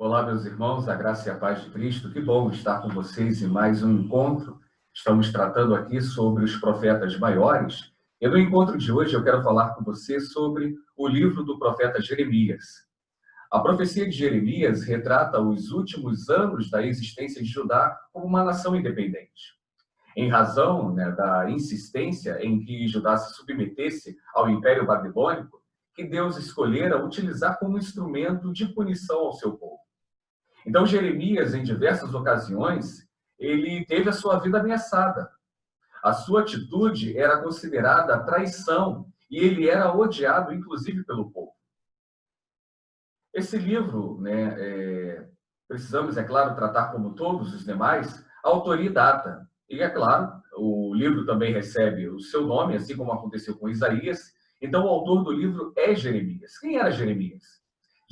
Olá, meus irmãos, a graça e a paz de Cristo. Que bom estar com vocês em mais um encontro. Estamos tratando aqui sobre os profetas maiores. E no encontro de hoje eu quero falar com você sobre o livro do profeta Jeremias. A profecia de Jeremias retrata os últimos anos da existência de Judá como uma nação independente. Em razão, da insistência em que Judá se submetesse ao Império Babilônico, que Deus escolhera utilizar como instrumento de punição ao seu povo. Então, Jeremias, em diversas ocasiões, ele teve a sua vida ameaçada. A sua atitude era considerada traição e ele era odiado, inclusive, pelo povo. Esse livro, precisamos, é claro, tratar como todos os demais, a autoria e data. E, é claro, o livro também recebe o seu nome, assim como aconteceu com Isaías. Então, o autor do livro é Jeremias. Quem era Jeremias?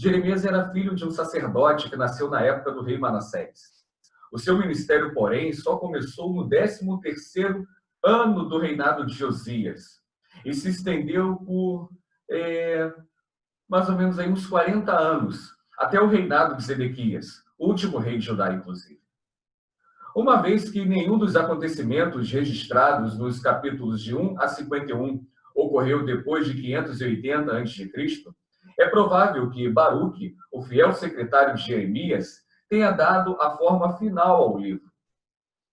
Jeremias era filho de um sacerdote que nasceu na época do rei Manassés. O seu ministério, porém, só começou no 13º ano do reinado de Josias e se estendeu por mais ou menos aí uns 40 anos, até o reinado de Zedequias, último rei de Judá, inclusive. Uma vez que nenhum dos acontecimentos registrados nos capítulos de 1 a 51 ocorreu depois de 580 a.C., é provável que Baruque, o fiel secretário de Jeremias, tenha dado a forma final ao livro.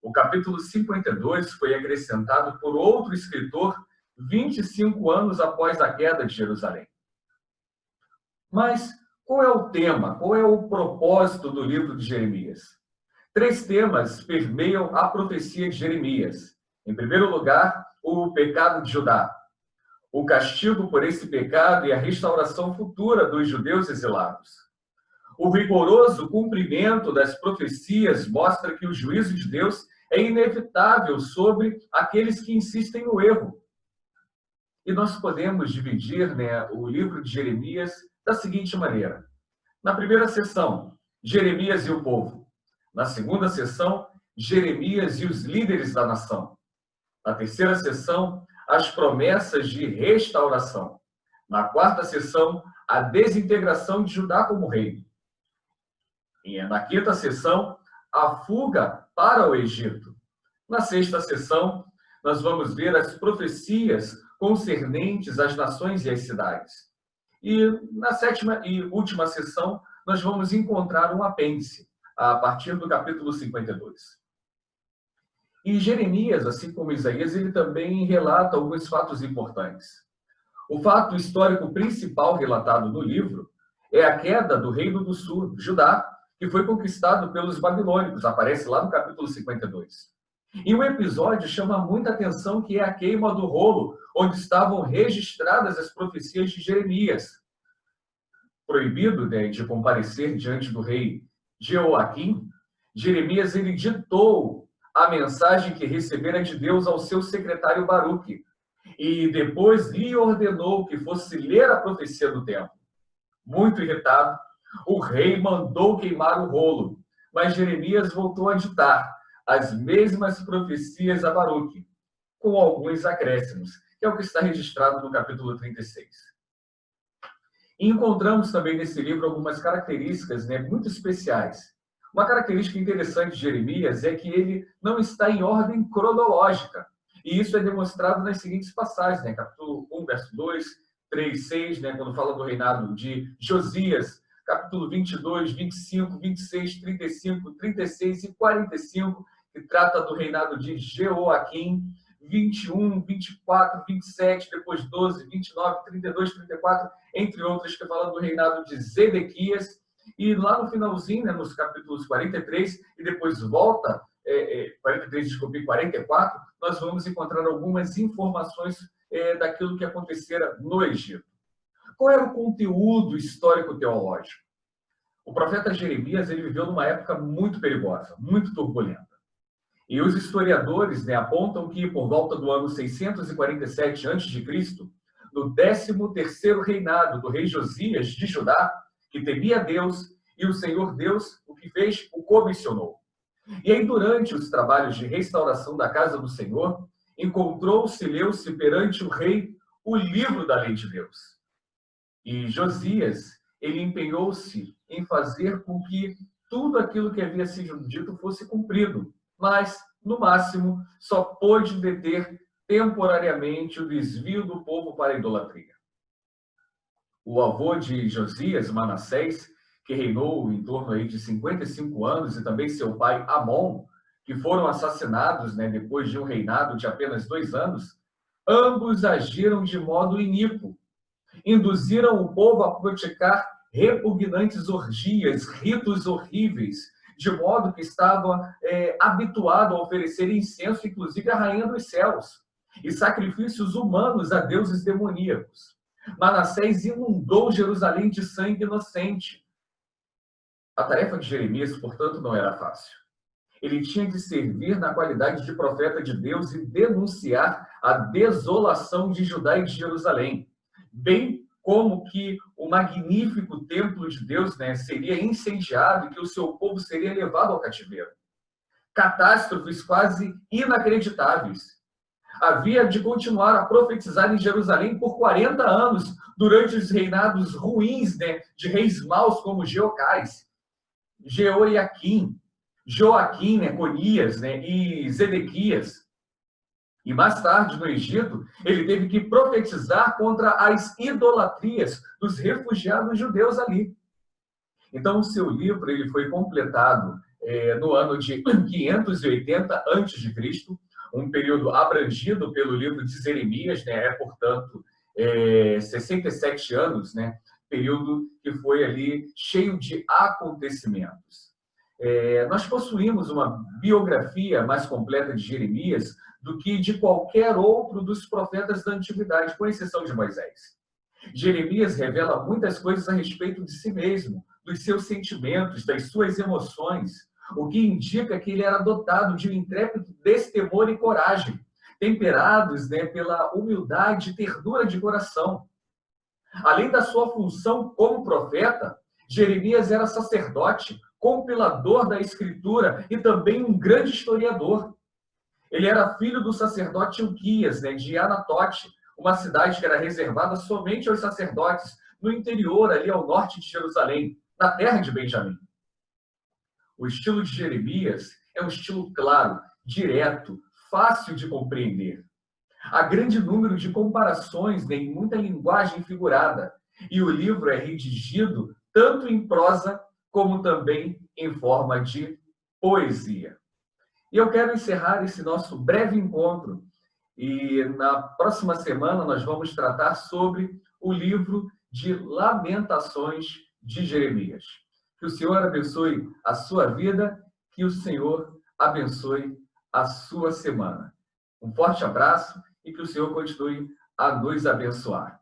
O capítulo 52 foi acrescentado por outro escritor 25 anos após a queda de Jerusalém. Mas qual é o tema, qual é o propósito do livro de Jeremias? 3 temas permeiam a profecia de Jeremias. Em primeiro lugar, o pecado de Judá, o castigo por esse pecado e a restauração futura dos judeus exilados. O rigoroso cumprimento das profecias mostra que o juízo de Deus é inevitável sobre aqueles que insistem no erro. E nós podemos dividir, o livro de Jeremias da seguinte maneira. Na primeira sessão, Jeremias e o povo. Na segunda sessão, Jeremias e os líderes da nação. Na terceira sessão, as promessas de restauração. Na quarta sessão, a desintegração de Judá como reino. E na quinta sessão, a fuga para o Egito. Na sexta sessão, nós vamos ver as profecias concernentes às nações e às cidades. E na sétima e última sessão, nós vamos encontrar um apêndice, a partir do capítulo 52. E Jeremias, assim como Isaías, ele também relata alguns fatos importantes. O fato histórico principal relatado no livro é a queda do reino do sul, Judá, que foi conquistado pelos babilônicos, aparece lá no capítulo 52. E o episódio chama muita atenção, que é a queima do rolo, onde estavam registradas as profecias de Jeremias. Proibido de comparecer diante do rei Jeoaquim, Jeremias ele ditou a mensagem que recebera de Deus ao seu secretário Baruque, e depois lhe ordenou que fosse ler a profecia do templo. Muito irritado, o rei mandou queimar o rolo, mas Jeremias voltou a ditar as mesmas profecias a Baruque, com alguns acréscimos, que é o que está registrado no capítulo 36. E encontramos também nesse livro algumas características muito especiais. Uma característica interessante de Jeremias é que ele não está em ordem cronológica. E isso é demonstrado nas seguintes passagens, capítulo 1, verso 2, 3, 6, quando fala do reinado de Josias, capítulo 22, 25, 26, 35, 36 e 45, que trata do reinado de Jeoaquim, 21, 24, 27, depois 12, 29, 32, 34, entre outras, que falam do reinado de Zedequias. E lá no finalzinho, nos capítulos 43, e depois volta, 43, desculpe, 44, nós vamos encontrar algumas informações daquilo que acontecera no Egito. Qual era o conteúdo histórico-teológico? O profeta Jeremias ele viveu numa época muito perigosa, muito turbulenta. E os historiadores apontam que, por volta do ano 647 a.C., no 13º reinado do rei Josias de Judá, que temia Deus, e o Senhor Deus, o que fez, o comissionou. E aí, durante os trabalhos de restauração da casa do Senhor, encontrou-se, leu-se perante o rei o livro da lei de Deus. E Josias, ele empenhou-se em fazer com que tudo aquilo que havia sido dito fosse cumprido, mas, no máximo, só pôde deter temporariamente o desvio do povo para a idolatria. O avô de Josias, Manassés, que reinou em torno aí de 55 anos, e também seu pai Amon, que foram assassinados, né, depois de um reinado de apenas 2 anos, ambos agiram de modo iníquo, induziram o povo a praticar repugnantes orgias, ritos horríveis, de modo que estava habituado a oferecer incenso, inclusive à rainha dos céus, e sacrifícios humanos a deuses demoníacos. Manassés inundou Jerusalém de sangue inocente. A tarefa de Jeremias, portanto, não era fácil. Ele tinha de servir na qualidade de profeta de Deus e denunciar a desolação de Judá e de Jerusalém, bem como que o magnífico templo de Deus, né, seria incendiado e que o seu povo seria levado ao cativeiro. Catástrofes quase inacreditáveis. Havia de continuar a profetizar em Jerusalém por 40 anos, durante os reinados ruins, né, de reis maus como Jeocás, Jeoiaquim, Joaquim, né, Conias, né, e Zedequias. E mais tarde, no Egito, ele teve que profetizar contra as idolatrias dos refugiados judeus ali. Então, o seu livro ele foi completado no ano de 580 a.C., um período abrangido pelo livro de Jeremias, né? Portanto, 67 anos, né? Período que foi ali cheio de acontecimentos. Nós possuímos uma biografia mais completa de Jeremias do que de qualquer outro dos profetas da antiguidade, com exceção de Moisés. Jeremias revela muitas coisas a respeito de si mesmo, dos seus sentimentos, das suas emoções, o que indica que ele era dotado de um intrépido destemor e coragem, temperados, né, pela humildade e ternura de coração. Além da sua função como profeta, Jeremias era sacerdote, compilador da Escritura e também um grande historiador. Ele era filho do sacerdote Ilquias, né, de Anatote, uma cidade que era reservada somente aos sacerdotes, no interior, ali ao norte de Jerusalém, na terra de Benjamim. O estilo de Jeremias é um estilo claro, direto, fácil de compreender. Há grande número de comparações, né, e muita linguagem figurada, e o livro é redigido tanto em prosa como também em forma de poesia. E eu quero encerrar esse nosso breve encontro, e na próxima semana nós vamos tratar sobre o livro de Lamentações de Jeremias. Que o Senhor abençoe a sua vida, que o Senhor abençoe a sua semana. Um forte abraço e que o Senhor continue a nos abençoar.